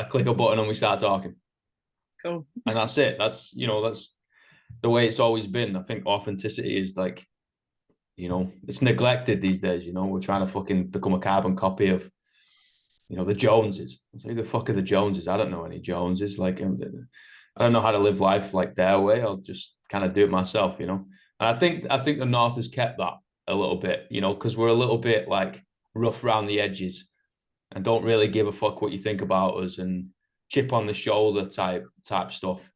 click a button and we start talking. Cool. And that's it. That's the way it's always been. I think authenticity is like, it's neglected these days. We're trying to fucking become a carbon copy of, the Joneses. It's like, the fuck are the Joneses? I don't know any Joneses. Like, I don't know how to live life like their way. I'll just kind of do it myself. And I think the North has kept that a little bit, because we're a little bit like rough around the edges and don't really give a fuck what you think about us and chip on the shoulder type stuff.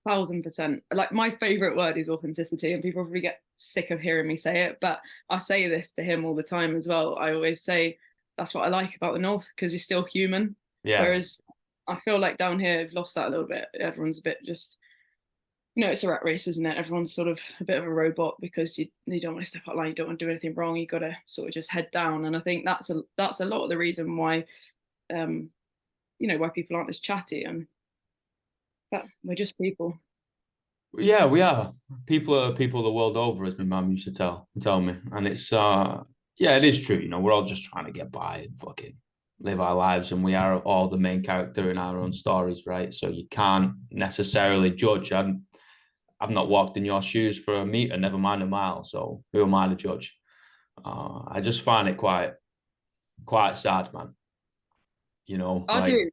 1,000%. Like my favorite word is authenticity, and people probably get sick of hearing me say it, but I say this to him all the time as well. I always say that's what I like about the North, because you're still human. Yeah. Whereas I feel like down here, I've lost that a little bit. Everyone's a bit just, it's a rat race, isn't it? Everyone's sort of a bit of a robot because you don't want to step out line, you don't want to do anything wrong. You got to sort of just head down. And I think that's a lot of the reason why, why people aren't as chatty. And but we're just people. Yeah, we are. People are people the world over, as my mum used to tell me. And it's yeah, it is true. We're all just trying to get by and fucking live our lives, and we are all the main character in our own stories, right? So you can't necessarily judge. I've not walked in your shoes for a meter, never mind a mile. So who am I to judge? I just find it quite sad, man. I Like, do.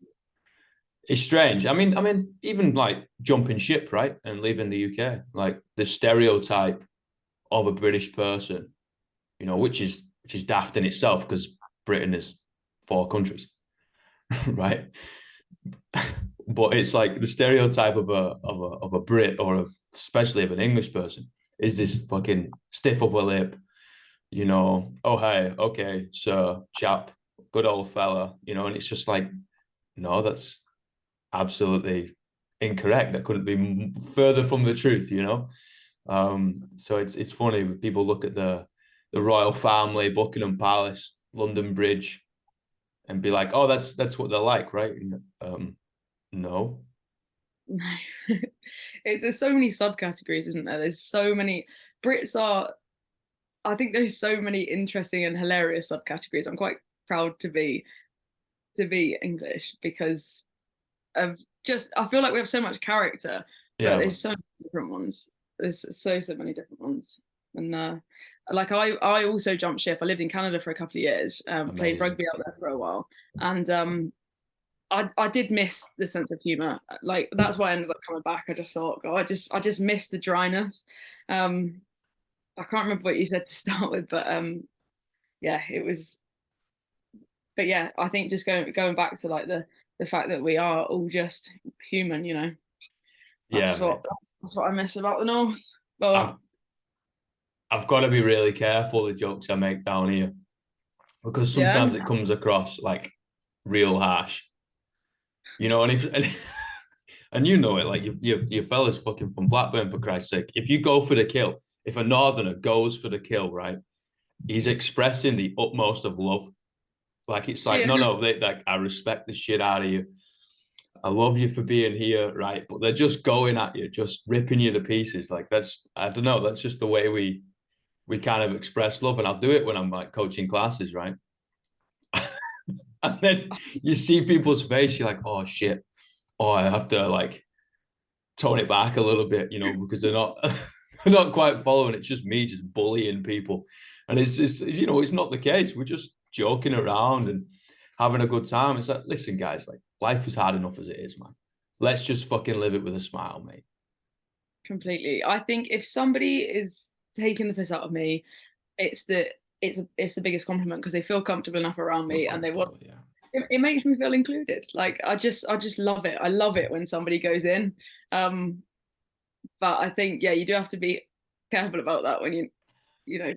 it's strange. I mean, even like jumping ship, right, and leaving the UK, like the stereotype of a British person, which is daft in itself because Britain is 4 countries, right? But it's like the stereotype of a Brit or especially of an English person is this fucking stiff upper lip, oh hey, okay, so chap, good old fella, and it's just like, no, that's absolutely incorrect. That couldn't be further from the truth. So it's funny when people look at the royal family, Buckingham Palace, London Bridge, and be like, oh, that's what they're like, right? No. There's so many subcategories, isn't there? There's so many. Brits are. I think there's so many interesting and hilarious subcategories. I'm quite proud to be English because of just I feel like we have so much character, but Yeah, there's so many different ones. There's so many different ones, and like I also jumped ship. I lived in Canada for a couple of years, played amazing. rugby out there for a while, and I did miss the sense of humor. Like that's why I ended up coming back. I just thought, God, I just missed the dryness. I can't remember what you said to start with, but yeah, it was. But yeah, I think just going back to like the fact that we are all just human, Yeah, mate. That's what I miss about the North. Well, I've I've got to be really careful the jokes I make down here because yeah, sometimes it comes across like real harsh, and if and you know it, like your fella's fucking from Blackburn for Christ's sake. If you go for the kill, if a northerner goes for the kill, right, he's expressing the utmost of love. Like it's like, yeah, no, like I respect the shit out of you. I love you for being here, right? But they're just going at you, just ripping you to pieces. Like that's, I don't know, that's just the way we kind of express love. And I'll do it when I'm like coaching classes, right? And then you see people's face, you're like, oh shit. Oh, I have to like tone it back a little bit, because they're not they're not quite following. It's just me just bullying people. And it's just, it's not the case. We're just joking around and having a good time. It's like, listen, guys, like life is hard enough as it is, man. Let's just fucking live it with a smile, mate. completely. I think if somebody is taking the piss out of me, it's the biggest compliment because they feel comfortable enough around Feel me and they want comfortable, yeah. it makes me feel included. Like I just love it. I love it when somebody goes in. Um, but I think yeah, you do have to be careful about that when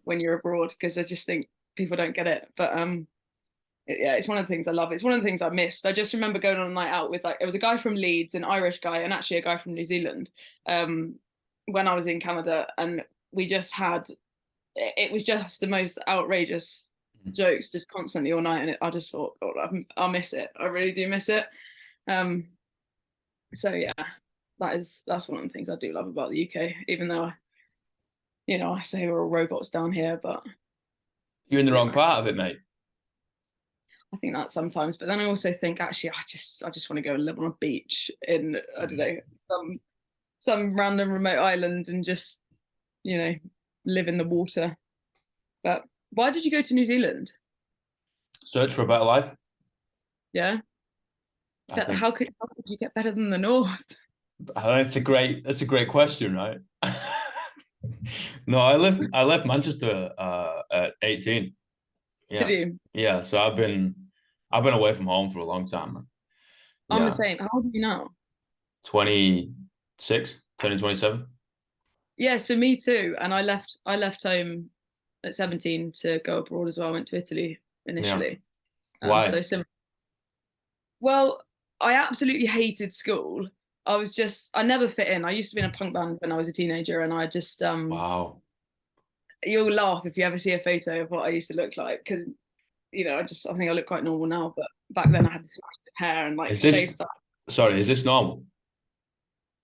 when you're abroad because I just think people don't get it. But yeah, it's one of the things I love. It's one of the things I missed. I just remember going on a night out with it was a guy from Leeds, an Irish guy, and actually a guy from New Zealand. When I was in Canada, and we just had it was just the most outrageous jokes just constantly all night, and I just thought, God, I'll miss it. I really do miss it. Um, so yeah, that's one of the things I do love about the UK, even though I say we're all robots down here, but You're in the wrong yeah. part of it, mate. I think that sometimes, but then I also think actually I just want to go and live on a beach in, I don't know, some random remote island and just, you know, live in the water. But why did you go to New Zealand? Search for a better life. Yeah. I But think how could you get better than the North? that's a great question, right? No, I left Manchester at 18. Did Yeah. you? Yeah. So I've been away from home for a long time, man. I'm the Yeah. same. How old are you now? 26, 2027. Yeah, so me too. And I left home at 17 to go abroad as well. I went to Italy Yeah. initially. So Why? similar. Well, I absolutely hated school. I never fit in. I used to be in a punk band when I was a teenager, and I just Wow. you'll laugh if you ever see a photo of what I used to look like because I think I look quite normal now, but back then I had this massive hair and like Is this shaved side. sorry, is this normal?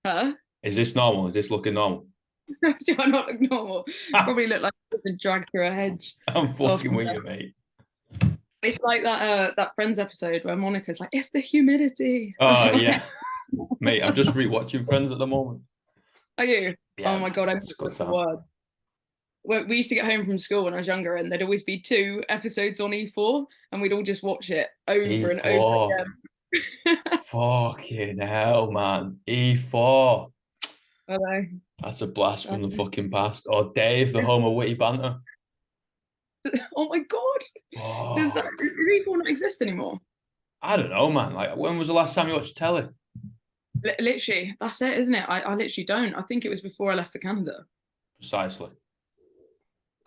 Huh? Is this normal? Is this looking normal? Do I not look normal? Probably look like I've just been dragged through a hedge. I'm Well, fucking with you, mate. it's like that Friends episode where Monica's like, "It's the humidity." That's Oh what yeah. Mate, I'm just rewatching Friends at the moment. are you? Yeah, Oh my man. god, I It's a good what's the time. word? We used to get home from school when I was younger, and there'd always be two episodes on E4, and we'd all just watch it over and over E4. again. Fucking hell, man. E4. I know. That's a blast I from the know. fucking past. Or Dave, the home of witty banter. Oh my god, Fuck. does E4 not exist anymore? I don't know, man. Like, when was the last time you watched telly? Literally, that's it, isn't it? I literally don't. I think it was before I left for Canada. Precisely.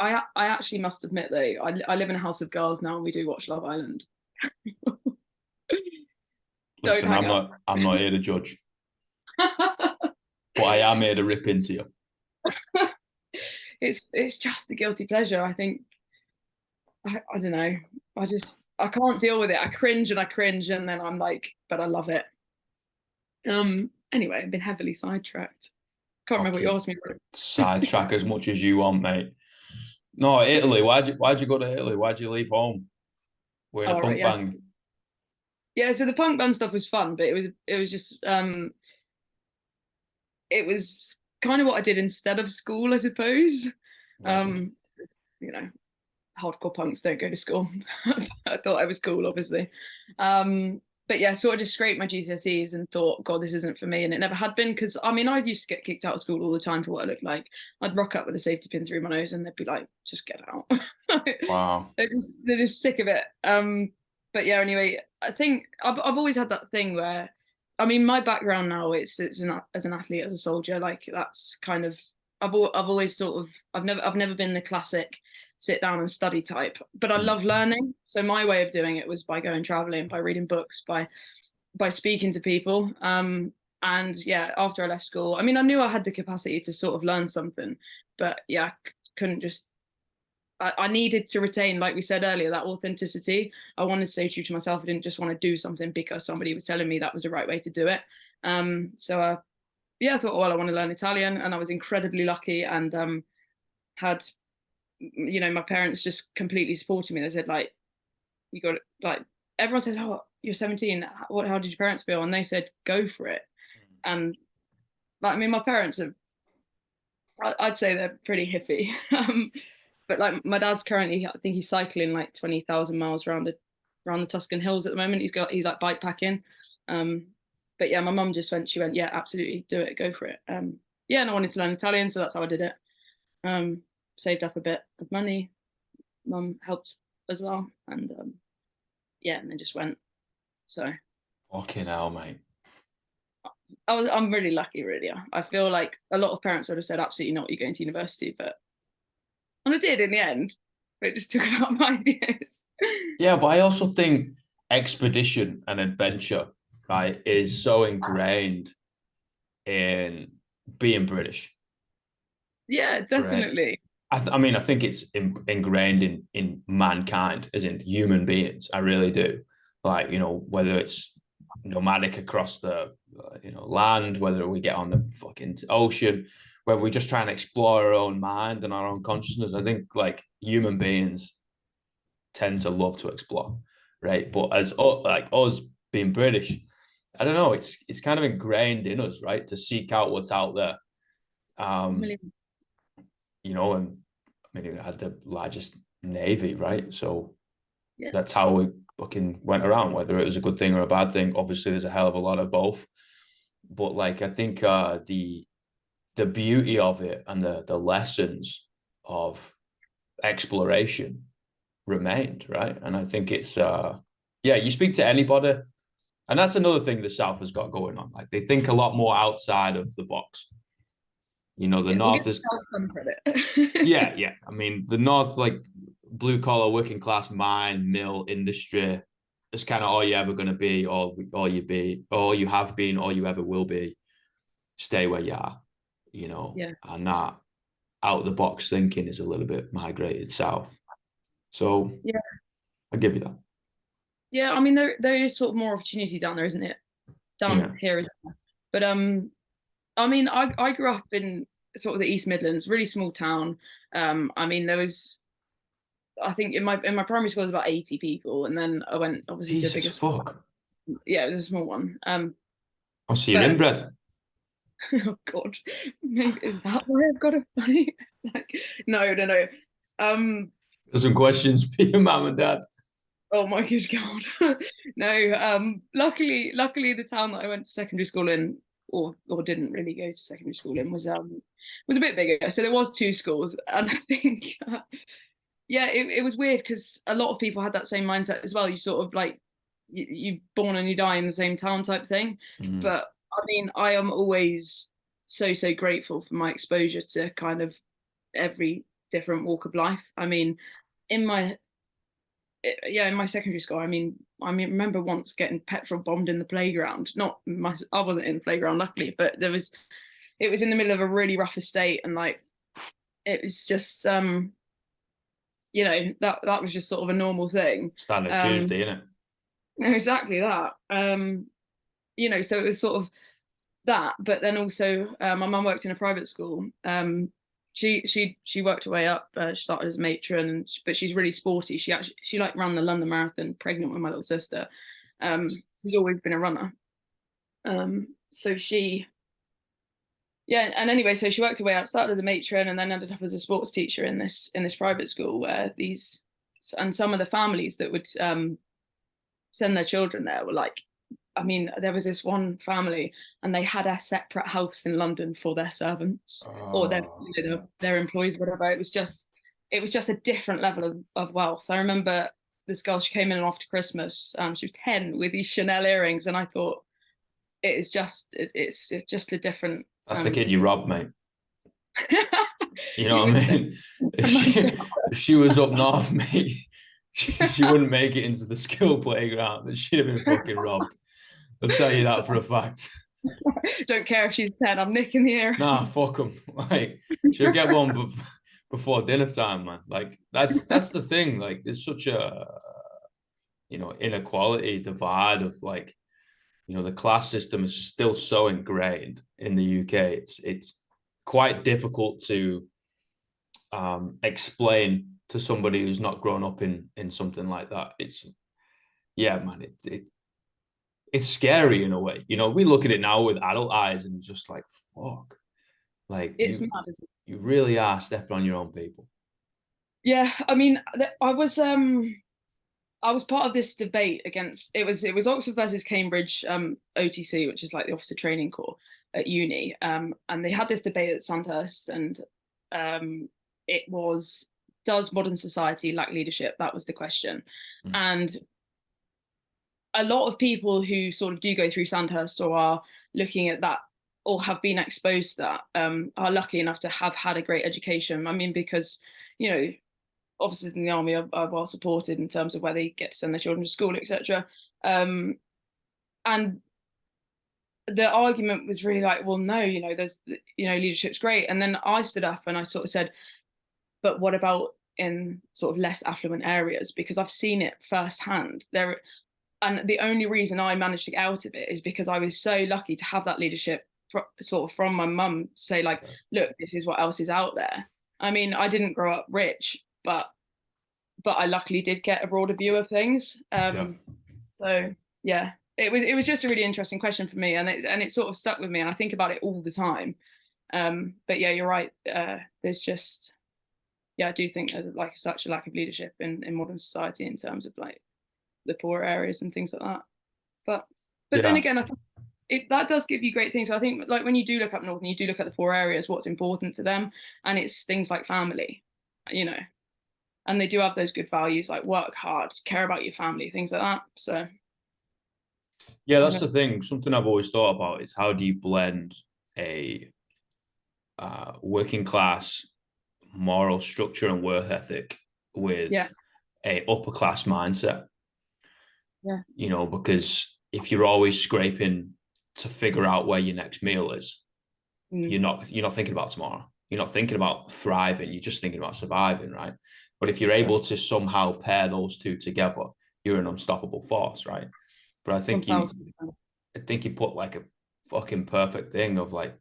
I actually must admit though, I live in a house of girls now, and we do watch Love Island. Don't Listen, hang up. I'm not here to judge, but I am here to rip into you. It's just a guilty pleasure. I think I don't know. I can't deal with it. I cringe, and then I'm like, but I love it. Anyway, I've been heavily sidetracked. Can't remember what you Fucking asked me. sidetrack as much as you want, mate. No, Italy. Why'd you go to Italy? Why'd you leave home? We're in a All right, punk yeah. band. Yeah, so the punk band stuff was fun, but it was just it was kind of what I did instead of school, I suppose. Legend. Um, you know, hardcore punks don't go to school. I thought I was cool, obviously. But yeah, sort of just scraped my GCSEs and thought, God, this isn't for me. And it never had been because I mean, I used to get kicked out of school all the time for what I looked like. I'd rock up with a safety pin through my nose and they'd be like, just get out. Wow. They're just sick of it. But yeah, anyway, I think I've always had that thing where, I mean, my background now it's as an athlete, as a soldier, like that's kind of, I've always sort of, I've never been the classic sit down and study type, but I Mm. love learning. So my way of doing it was by going traveling, by reading books, by speaking to people. And yeah, after I left school, I mean, I knew I had the capacity to sort of learn something, but yeah, couldn't just. I needed to retain, like we said earlier, that authenticity. I wanted to stay true to myself. I didn't just want to do something because somebody was telling me that was the right way to do it. Yeah, I thought, well, I want to learn Italian, and I was incredibly lucky and had my parents just completely supported me. They said, like, you got like everyone said, oh, you're 17. How did your parents feel? And they said, go for it. And like, I mean, my parents are, I'd say they're pretty hippie. But like my dad's currently, I think he's cycling like 20,000 miles around the Tuscan hills at the moment. He's like bike packing. Um, but yeah, my mum just she went, yeah, absolutely, do it, go for it. Yeah, and I wanted to learn Italian, so that's how I did it. Saved up a bit of money. Mum helped as well, and yeah, and then just went. So Fucking hell, mate. I'm really lucky, really. I feel like a lot of parents would have said, absolutely not, you're going to university, and I did in the end. But it just took about 5 years. Yeah, but I also think expedition and adventure, right, is so ingrained in being British, Yeah, right? definitely. I mean, I think it's ingrained in mankind, as in human beings. I really do. Like, whether it's nomadic across the, land, whether we get on the fucking ocean, whether we just try and explore our own mind and our own consciousness. I think like human beings tend to love to explore. right? But as like us being British, I don't know, it's kind of ingrained in us, right, to seek out what's out there. Um, Million. and I mean, we had the largest navy, right? So Yeah. that's how we fucking went around, whether it was a good thing or a bad thing. Obviously, there's a hell of a lot of both. But like, I think the beauty of it and the lessons of exploration remained, right? And I think it's yeah, you speak to anybody, and that's another thing the South has got going on. Like they think a lot more outside of the box. The Yeah, we'll give North is ourselves some credit. yeah, yeah. I mean, the North, like blue collar, working class, mine, mill, industry. It's kind of all you're ever going to be, all you have been, all you ever will be. Stay where you are, Yeah. and that out of the box thinking is a little bit migrated south. So Yeah. I give you that. Yeah. I mean, there is sort of more opportunity down there, isn't it? Down Yeah. here. But I mean, I grew up in sort of the East Midlands, really small town. I mean, there was, I think in my primary school was about 80 people, and then I went obviously to a Jesus bigger school. fuck. Yeah, it was a small one. I'll see you But inbred. oh God, maybe is that why I've got a funny like no, no, no. Um, There's some questions for your mum and dad. oh my good God. No, luckily the town that I went to secondary school in or didn't really go to secondary school in was a bit bigger. So there was two schools and I think yeah, it was weird because a lot of people had that same mindset as well. You sort of like you born and you die in the same town type thing. Mm. But I mean, I am always so grateful for my exposure to kind of every different walk of life. I mean, in my yeah, in my secondary school, I mean, remember once getting petrol bombed in the playground. I wasn't in the playground, luckily, but it was in the middle of a really rough estate, and like, it was just, that was just sort of a normal thing. Standard Um, Tuesday, innit? no, exactly that. So it was sort of that, but then also, my mum worked in a private school. She worked her way up. She started as a matron, but she's really sporty. She like ran the London Marathon, pregnant with my little sister. She's always been a runner. So she, yeah, and anyway, so she worked her way up, started as a matron, and then ended up as a sports teacher in this private school where some of the families that would send their children there were like, I mean, there was this one family, and they had a separate house in London for their servants or Oh, their employees, whatever. It was just a different level of wealth. I remember this girl, she came in after Christmas. She was 10 with these Chanel earrings, and I thought it's just a different. that's the kid you robbed, mate. You know You what would I say mean? If Manchester. she was up north, mate, she wouldn't make it into the school playground. That she'd have been fucking robbed. I'll tell you that for a fact. Don't care if she's 10. I'm nicking the Nah, earrings. fuck them. Like she'll get one before dinner time, man. Like that's the thing. Like there's such a inequality divide of like the class system is still so ingrained in the UK. It's quite difficult to explain to somebody who's not grown up in something like that. It's yeah, man. It's scary in a way. We look at it now with adult eyes and just like fuck. Like It's mad, isn't it? you really are stepping on your own people. Yeah, I mean, I was part of this debate against it was Oxford versus Cambridge OTC, which is like the Officer Training Corps at uni, and they had this debate at Sandhurst, and it was, does modern society lack leadership? That was the question, Mm. and a lot of people who sort of do go through Sandhurst or are looking at that or have been exposed to that are lucky enough to have had a great education. I mean, because officers in the army are well supported in terms of where they get to send their children to school, etc. And the argument was really like, well, no, there's, leadership's great. And then I stood up and I sort of said, but what about in sort of less affluent areas? Because I've seen it firsthand. And the only reason I managed to get out of it is because I was so lucky to have that leadership sort of from my mum to say like, look, this is what else is out there. I mean, I didn't grow up rich, but but I luckily did get a broader view of things. Yeah. So yeah, it was just a really interesting question for me, and it sort of stuck with me, and I think about it all the time. But yeah, you're right. There's just, yeah, I do think there's like such a lack of leadership in modern society in terms of like the poor areas and things like that. But then Yeah. again, I think that does give you great things. So I think like when you do look up north and you do look at the poor areas, what's important to them, and it's things like family, you know, and they do have those good values like work hard, care about your family, things like that. So Yeah, that's yeah, the thing. Something I've always thought about is how do you blend a working class moral structure and work ethic yeah, with a upper class mindset, yeah, because if you're always scraping to figure out where your next meal is, mm, you're not thinking about tomorrow. You're not thinking about thriving. You're just thinking about surviving, right? But if you're yeah, able to somehow pair those two together, you're an unstoppable force, right? But one thousand percent. I think you put like a fucking perfect thing of like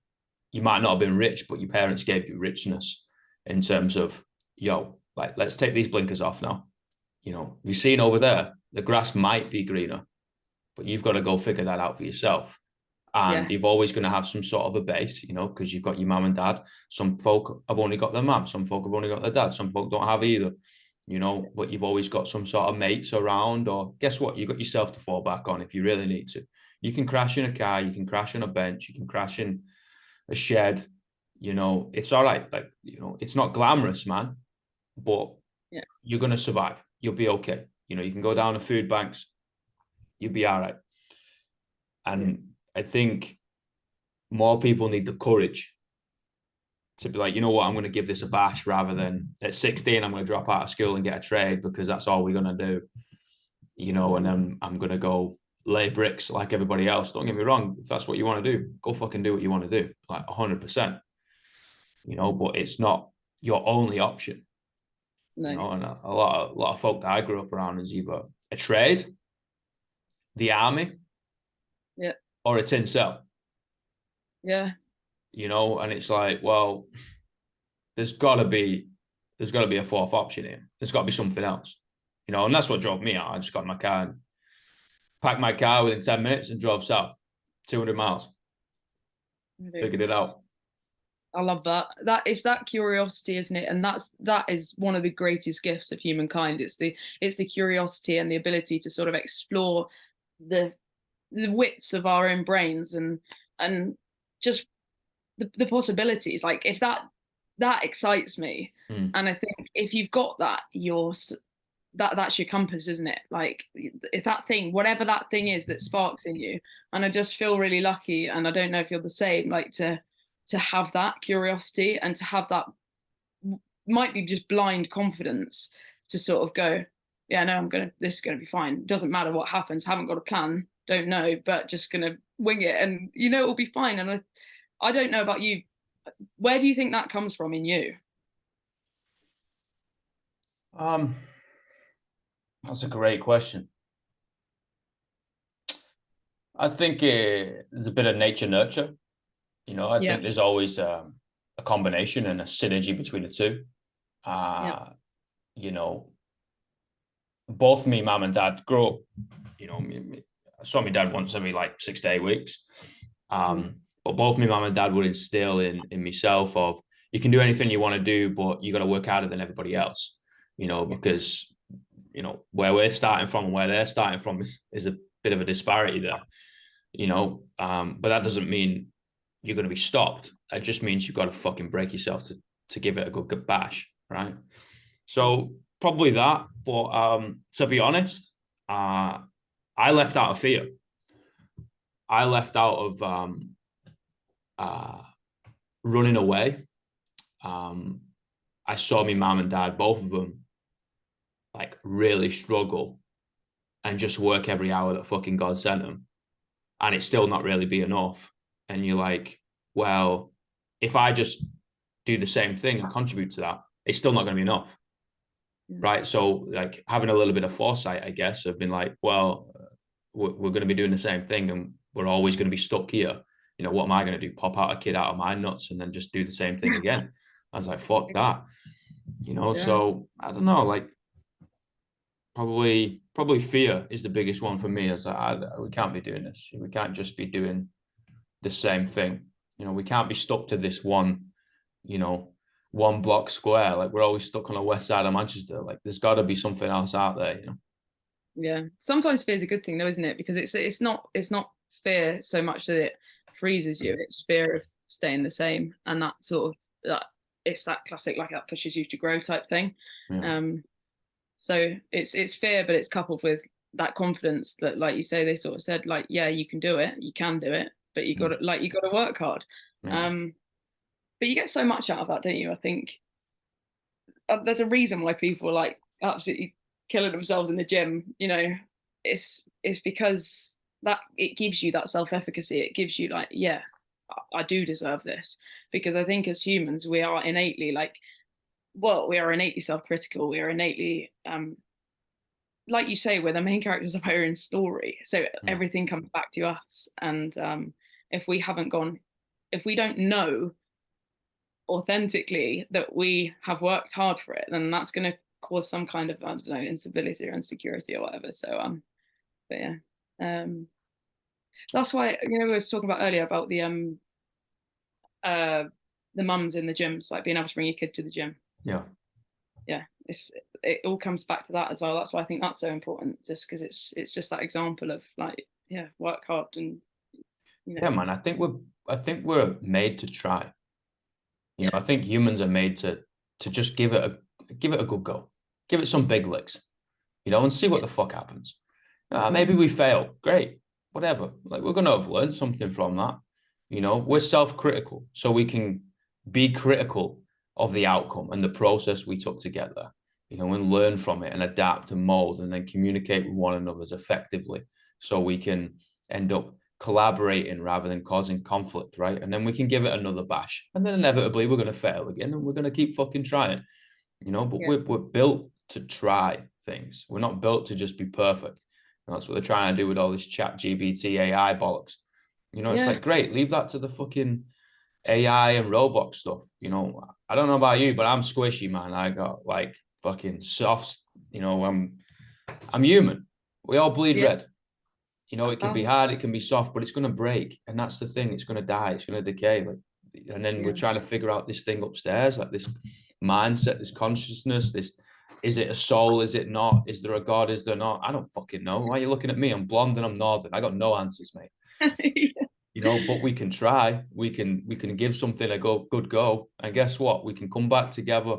you might not have been rich, but your parents gave you richness in terms of, yo, like let's take these blinkers off now. You've seen over there, the grass might be greener, but you've got to go figure that out for yourself. And Yeah, you've always going to have some sort of a base, because you've got your mum and dad. Some folk have only got their mum, some folk have only got their dad, some folk don't have either, but you've always got some sort of mates around, or guess what? You've got yourself to fall back on if you really need to. You can crash in a car, you can crash on a bench, you can crash in a shed, it's all right. Like, it's not glamorous, man, but yeah, you're going to survive. You'll be okay. You can go down to food banks, you'll be all right. yeah, And I think more people need the courage to be like, you know what, I'm going to give this a bash rather than at 16, I'm going to drop out of school and get a trade because that's all we're going to do, and then I'm going to go lay bricks like everybody else. Don't get me wrong. If that's what you want to do, go fucking do what you want to do, like 100%, but it's not your only option, no, and a lot of folk that I grew up around is either a trade, the army, yeah, or a tin cell, yeah, and it's like, well, there's got to be a fourth option here. There's got to be something else, and that's what drove me out. I just got in my car and packed my car within 10 minutes and drove south, 200 miles, I do. figured it out. I love that. That is that curiosity, isn't it? And that is one of the greatest gifts of humankind. It's the curiosity and the ability to sort of explore the the widths of our own brains and just the possibilities. Like if that excites me, Mm. and I think if you've got that, that's your compass, isn't it? Like if that thing, whatever that thing is that sparks in you, and I just feel really lucky, and I don't know if you're the same, like to have that curiosity and to have that might be just blind confidence to sort of go, yeah, no, this is gonna be fine. Doesn't matter what happens, haven't got a plan, don't know, but just gonna wing it, and it'll be fine. And I don't know about you, where do you think that comes from in you? Um, that's a great question. I think there's a bit of nature nurture. I Yeah, think there's always a combination and a synergy between the two. yeah, Uh, you know, both me, mum, and dad grew up. I saw my dad once every like 6 to 8 weeks. mm, But both my mum and dad would instill in myself of you can do anything you want to do, but you got to work harder than everybody else. yeah, Because where we're starting from and where they're starting from is a bit of a disparity there. But that doesn't mean you're going to be stopped. It just means you've got to fucking break yourself to give it a good bash, right? yeah, So probably that. But to be honest, I left out of fear. I left out of uh, running away. Um, I saw my mum and dad, both of them, like really struggle and just work every hour that fucking God sent them, and it still not really be enough. And you're like, well, if I just do the same thing and contribute to that, it's still not going to be enough, yeah, right? So like having a little bit of foresight, I guess, I've been like, well, we're going to be doing the same thing, and we're always going to be stuck here. What am I going to do? Pop out a kid out of my nuts and then just do the same thing again? I was like, fuck that. yeah, So I don't know, like Probably fear is the biggest one for me. As we can't be doing this. We can't just be doing the same thing. We can't be stuck to this one, one block square. Like we're always stuck on the west side of Manchester. Like there's got to be something else out there. Yeah. Sometimes fear is a good thing though, isn't it? Because it's not fear so much that it freezes you. It's fear of staying the same, and that sort of that it's that classic like that pushes you to grow type thing. Yeah. So it's fear, but it's coupled with that confidence that, like you say, they sort of said like, yeah, you can do it, but you got to work hard. Yeah. Um, but you get so much out of that, don't you? I think there's a reason why people are like absolutely killing themselves in the gym. It's because that it gives you that self-efficacy. It gives you like, yeah, I do deserve this. Because I think as humans, we are innately like, well, we are innately self-critical. We are innately, like you say, we're the main characters of our own story. So Yeah. everything comes back to us. And if we haven't gone, if we don't know authentically that we have worked hard for it, then that's going to cause some kind of, I don't know, instability or insecurity or whatever. So but yeah, that's why we were talking about earlier about uh the mums in the gyms, like being able to bring your kid to the gym. Yeah. Yeah, it all comes back to that as well. That's why I think that's so important, just because it's just that example of like, yeah, work hard and Yeah, man. I think we're made to try. yeah, I think humans are made to just give it a good go. Give it some big licks, and see what yeah, the fuck happens. Maybe we fail. Great. Whatever. Like we're gonna have learned something from that. We're self-critical, so we can be critical of the outcome and the process we took together, and learn from it and adapt and mold and then communicate with one another as effectively so we can end up collaborating rather than causing conflict, right? And then we can give it another bash. And then inevitably we're going to fail again and we're going to keep fucking trying, but yeah, we're built to try things. We're not built to just be perfect. And that's what they're trying to do with all this chat GBT AI bollocks. It's yeah, like, great, leave that to the fucking AI and robot stuff. I don't know about you, but I'm squishy, man. I got like fucking soft, I'm human. We all bleed yeah, red. It can be 1,000, hard, it can be soft, but it's going to break. And that's the thing. It's going to die. It's going to decay. And then we're yeah, trying to figure out this thing upstairs, like this mindset, this consciousness, is it a soul? Is it not? Is there a God? Is there not? I don't fucking know. Why are you looking at me? I'm blonde and I'm northern. I got no answers, mate. But we can try. We can give something a good go. And guess what? We can come back together,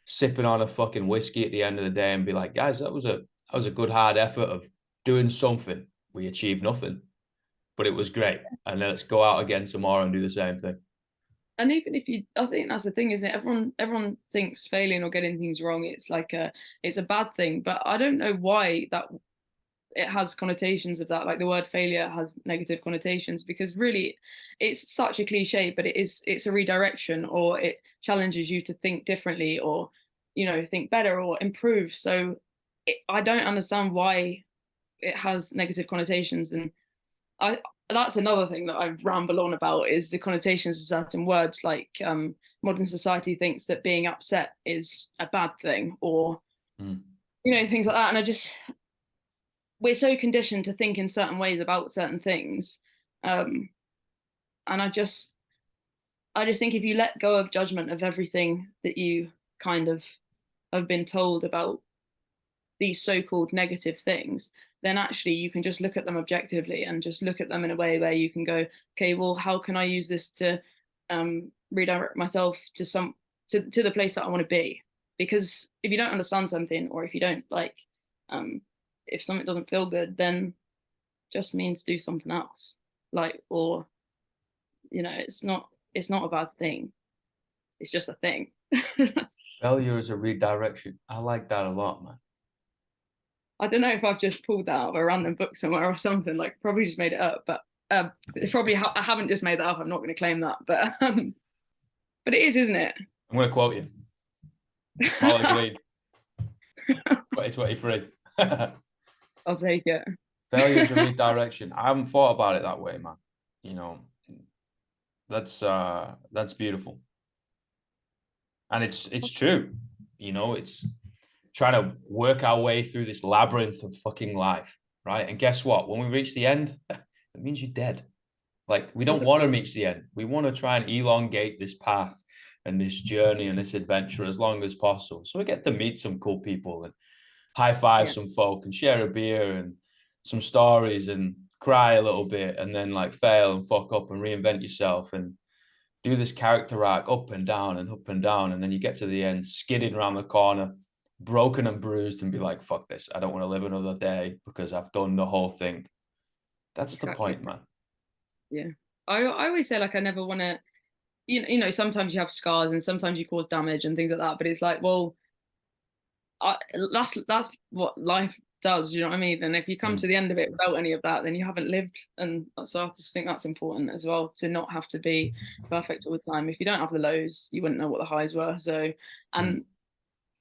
sipping on a fucking whiskey at the end of the day and be like, guys, that was a good hard effort of doing something. We achieved nothing, but it was great. And let's go out again tomorrow and do the same thing. And even if you, I think that's the thing, isn't it? Everyone thinks failing or getting things wrong, it's a bad thing. But I don't know why that it has connotations of that. Like the word failure has negative connotations because really, it's such a cliche. But it's a redirection, or it challenges you to think differently, or think better or improve. So I don't understand why it has negative connotations. And I that's another thing that I ramble on about is the connotations of certain words. Like modern society thinks that being upset is a bad thing, or Mm. things like that. And we're so conditioned to think in certain ways about certain things, um, and I just think if you let go of judgment of everything that you kind of have been told about these so-called negative things, then actually you can just look at them objectively and just look at them in a way where you can go, okay, well, how can I use this to redirect myself to the place that I want to be? Because if you don't understand something, or if you don't like, if something doesn't feel good, then just means do something else. Like, or it's not a bad thing. It's just a thing. Failure is a redirection. I like that a lot, man. I don't know if I've just pulled that out of a random book somewhere or something. Like, probably just made it up, but I haven't just made that up. I'm not going to claim that, but it is, isn't it? I'm going to quote you. Molly Green, 2023. I'll take it. Failure is a redirection. I haven't thought about it that way, man. You know, that's beautiful. And it's true. It's trying to work our way through this labyrinth of fucking life, right? And guess what? When we reach the end, it means you're dead. Like, we don't want to reach the end. We want to try and elongate this path and this journey and this adventure as long as possible. So we get to meet some cool people and high five some folk and share a beer and some stories and cry a little bit and then like fail and fuck up and reinvent yourself and do this character arc up and down and up and down. And then you get to the end, skidding around the corner, broken and bruised, and be like, fuck this. I don't want to live another day because I've done the whole thing. That's the Exactly. point, man. Yeah. I always say like I never want to, you know, sometimes you have scars and sometimes you cause damage and things like that. But it's like, well, that's what life does. You know what I mean? And if you come to the end of it without any of that, then you haven't lived. And so I just think that's important as well, to not have to be perfect all the time. If you don't have the lows, you wouldn't know what the highs were. So, and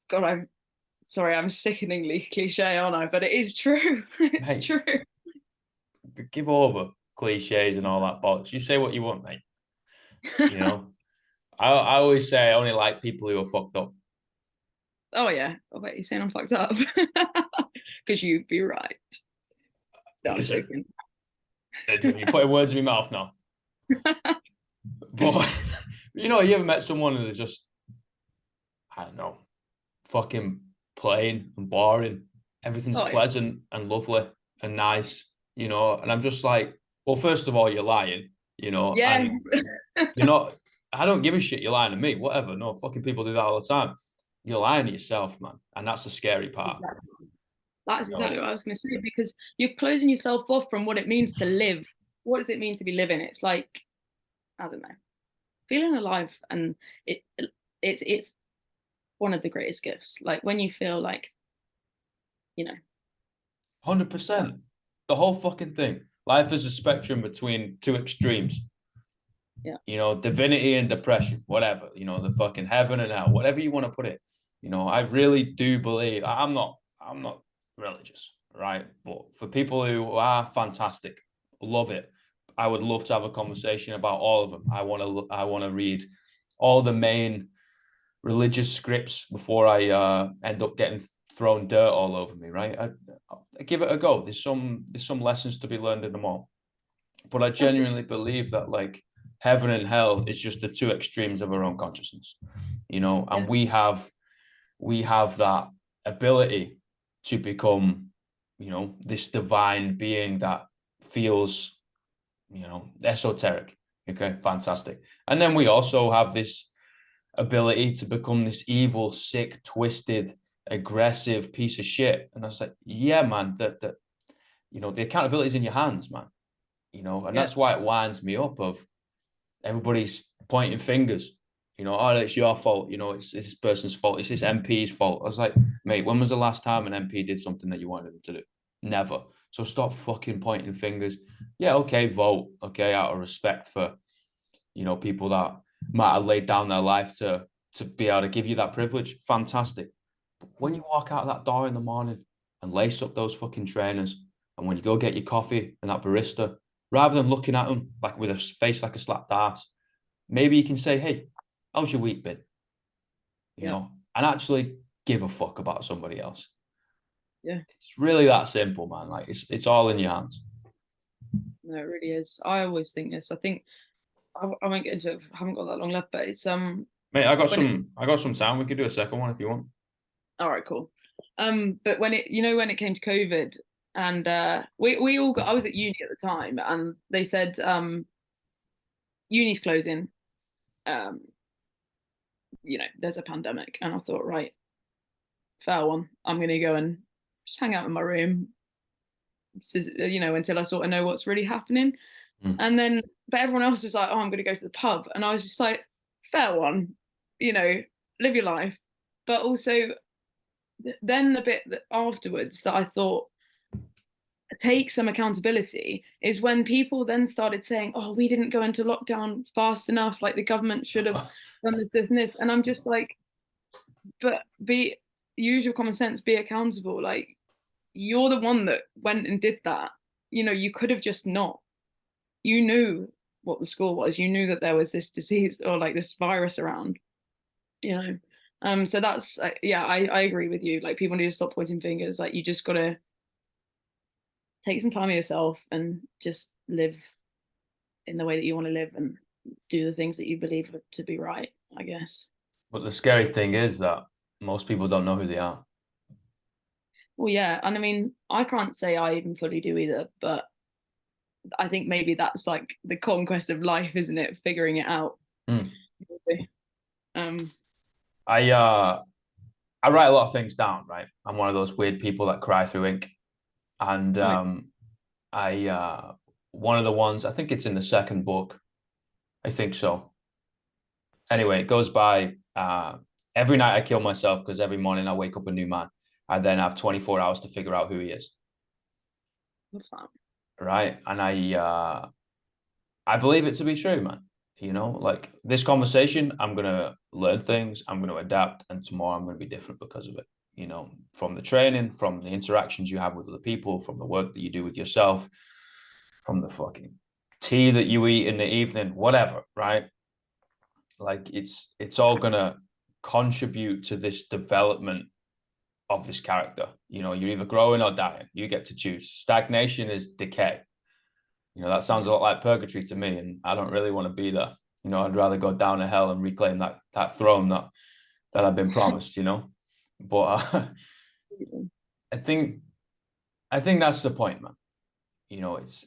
God, I'm sickeningly cliche, aren't I? But it is true. It's Mate, true. give over cliches and all that box. You say what you want, mate. You know, I always say I only like people who are fucked up. Oh yeah, I bet you're saying I'm fucked up. Because you'd be right. No, I'm joking. You're putting words in my mouth now. But you know, you ever met someone who's just, I don't know, fucking plain and boring. Everything's Oh yeah. pleasant and lovely and nice, you know. And I'm just like, well, first of all, you're lying, you know, Yes. and you're not. I don't give a shit. You're lying to me, whatever. No, fucking people do that all the time. You're lying to yourself, man, and that's the scary part. Exactly. That's You know, exactly what I was going to say, because you're closing yourself off from what it means to live. What does it mean to be living? It's like, I don't know, feeling alive, and it's one of the greatest gifts. Like when you feel like, you know, 100%. The whole fucking thing. Life is a spectrum between two extremes. yeah, You know, divinity and depression, whatever, you know, the fucking heaven and hell, whatever you want to put it. You know, I really do believe I'm not religious, right? But for people who are fantastic, love it. I would love to have a conversation about all of them. I want to read all the main religious scripts before I end up getting thrown dirt all over me, right? I give it a go. There's some lessons to be learned in them all. But I that's it. genuinely believe that like heaven and hell is just the two extremes of our own consciousness, you know, Yeah, and we have that ability to become, you know, this divine being that feels, you know, esoteric. Okay, fantastic. And then we also have this ability to become this evil, sick, twisted, aggressive piece of shit. And I was like, yeah, man, that you know, the accountability is in your hands, man. You know, and yeah, that's why it winds me up of everybody's pointing fingers. You know, oh, it's your fault. You know, it's this person's fault. It's this MP's fault. I was like, mate, when was the last time an MP did something that you wanted them to do? Never. So stop fucking pointing fingers. Yeah, okay, vote. Okay, out of respect for, you know, people that might have laid down their life to be able to give you that privilege. Fantastic. But when you walk out that door in the morning and lace up those fucking trainers, and when you go get your coffee and that barista, rather than looking at them like with a face like a slapped ass, maybe you can say, "Hey, how's your week been?" You yeah, know, and actually give a fuck about somebody else. yeah. It's really that simple, man. Like it's all in your hands. No, it really is. I always think this. I think I won't get into it. I haven't got that long left, but it's Mate, I got when it. some I got some time. We could do a second one if you want. All right, cool. But when it, when it came to COVID, and we all got. I was at uni at the time, and they said uni's closing. Um, there's a pandemic, and I thought, right, fair one. I'm gonna go and just hang out in my room, until I sort of know what's really happening. Mm. And then, but everyone else was like, oh, I'm gonna go to the pub, and I was just like, fair one, live your life. But also, then the bit that afterwards that I thought take some accountability is when people then started saying, oh, we didn't go into lockdown fast enough, like the government should have done this and this. And I'm just like, but use your common sense, be accountable. Like, you're the one that went and did that. You could have just not. You knew what the score was. You knew that there was this disease or like this virus around, you know. So that's yeah, I agree with you. Like people need to stop pointing fingers. Like you just gotta take some time of yourself and just live in the way that you want to live and do the things that you believe to be right, I guess. But the scary thing is that most people don't know who they are. Well, yeah, and I mean, I can't say I even fully do either, but I think maybe that's like the conquest of life, isn't it? Figuring it out. Mm. Um, I write a lot of things down, right? I'm one of those weird people that cry through ink. And oh, I one of the ones, I think it's in the second book. I think so. Anyway, it goes by every night I kill myself because every morning I wake up a new man. I then have 24 hours to figure out who he is. what's that? Right. And I believe it to be true, man. You know, like this conversation, I'm gonna learn things, I'm gonna adapt, and tomorrow I'm gonna be different because of it. You know, from the training, from the interactions you have with other people, from the work that you do with yourself, from the fucking tea that you eat in the evening, whatever, right? Like it's all gonna contribute to this development of this character. You know, you're either growing or dying. You get to choose. Stagnation is decay. You know, that sounds a lot like purgatory to me, and I don't really want to be there. You know, I'd rather go down to hell and reclaim that throne that I've been promised. You know, but I think I think that's the point, man. You know, it's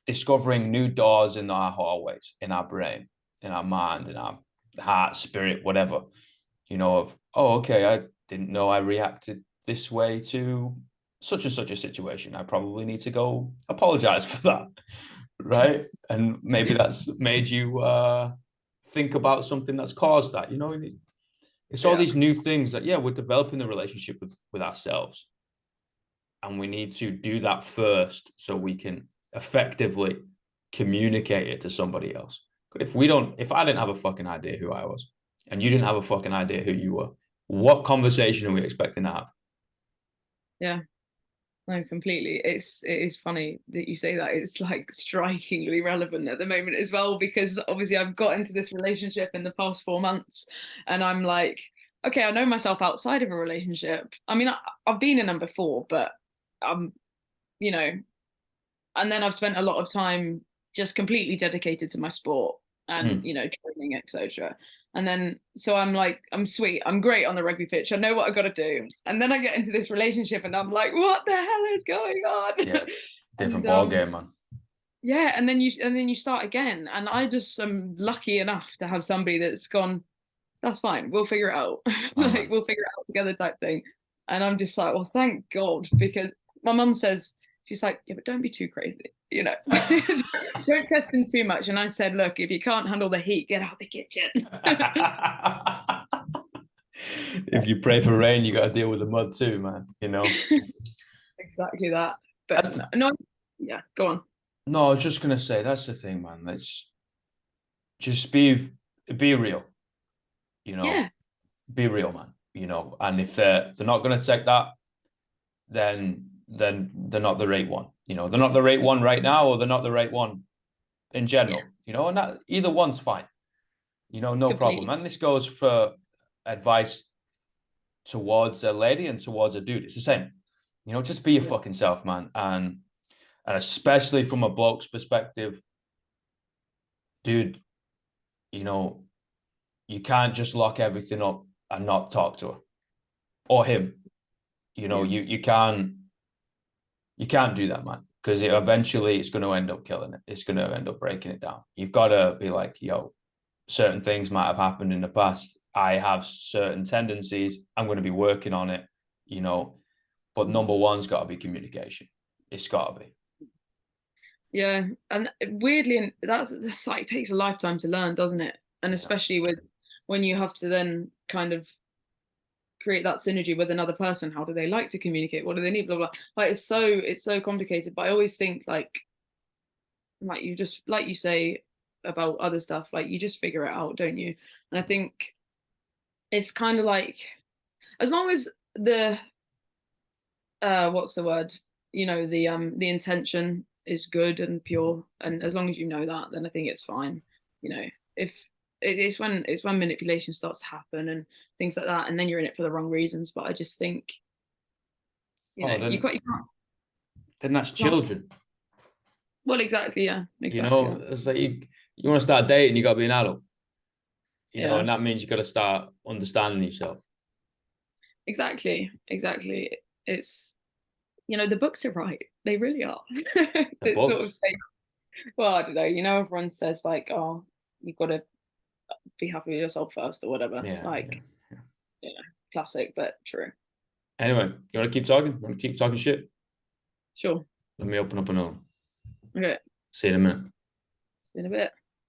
discovering new doors in our hallways, in our brain, in our mind, in our heart, spirit, whatever. You know, of oh, okay, I didn't know I reacted this way to such and such a situation. I probably need to go apologize for that, right? And maybe that's made you think about something that's caused that. You know, it's all Yeah, these new things that yeah, we're developing the relationship with ourselves, and we need to do that first so we can effectively communicate it to somebody else. But if I didn't have a fucking idea who I was, and you didn't have a fucking idea who you were, what conversation are we expecting to have? yeah. No, completely. It is funny that you say that. It's like strikingly relevant at the moment as well, because obviously I've got into this relationship in the past 4 months, and I'm like, okay, I know myself outside of a relationship. I mean, I've been in them before, but you know, and then I've spent a lot of time just completely dedicated to my sport and Mm. training, etc. And then so I'm like, I'm sweet, I'm great on the rugby pitch, I know what I got to do, and then I get into this relationship and I'm like, what the hell is going on? Yeah, different And ball game, man. yeah, and then you start again, and I just am lucky enough to have somebody that's gone, that's fine, we'll figure it out. Oh Like man. we'll figure it out together type thing. And I'm just like, well, thank God, because my mum says, she's like, yeah, but don't be too crazy, don't test him too much. And I said, look, if you can't handle the heat, get out the kitchen. If you pray for rain, you got to deal with the mud too, man. You know. Exactly that. But no, no, yeah, go on. No, I was just gonna say that's the thing, man. Let's just be real. You Yeah, know, be real, man. You know, and if they're not gonna take that, then they're not the right one. You know, they're not the right one right now, or they're not the right one in yeah, general. You know, and that either one's fine. You know, no problem. completely. And this goes for advice towards a lady and towards a dude. It's the same. You know, just be your Yeah, fucking self, man. And especially from a bloke's perspective, dude, you know, you can't just lock everything up and not talk to her or him. You know, yeah, you can't do that, man, because eventually it's going to end up killing it. It's going to end up breaking it down. You've got to be like, yo, certain things might have happened in the past. I have certain tendencies. I'm going to be working on it, you know. But number one's got to be communication. It's got to be. yeah. And weirdly, and that's like takes a lifetime to learn, doesn't it? And Yeah. especially with when you have to then kind of create that synergy with another person. How do they like to communicate? What do they need? Blah blah. Like it's so complicated. But I always think like you just like you say about other stuff, like you just figure it out, don't you? And I think it's kind of like, as long as the what's the word, the intention is good and pure, and as long as you know that, then I think it's fine. you know if it's when manipulation starts to happen and things like that, and then you're in it for the wrong reasons. But I just think, Oh, then that's you can't. children. Well, exactly, yeah, You exactly, know, yeah. it's like you want to start dating, you got to be an adult. You know, Yeah, and that means you got to start understanding yourself. exactly, exactly. It's, the books are right. They really are. The It's sort of books. say, well, I don't know. Everyone says like, oh, you've got to be happy with yourself first or whatever. Yeah, yeah, Like, yeah. classic, but true. Anyway, you want to keep talking? Want to keep talking shit? Sure. Let me open up another. Okay. See you in a minute. See you in a bit.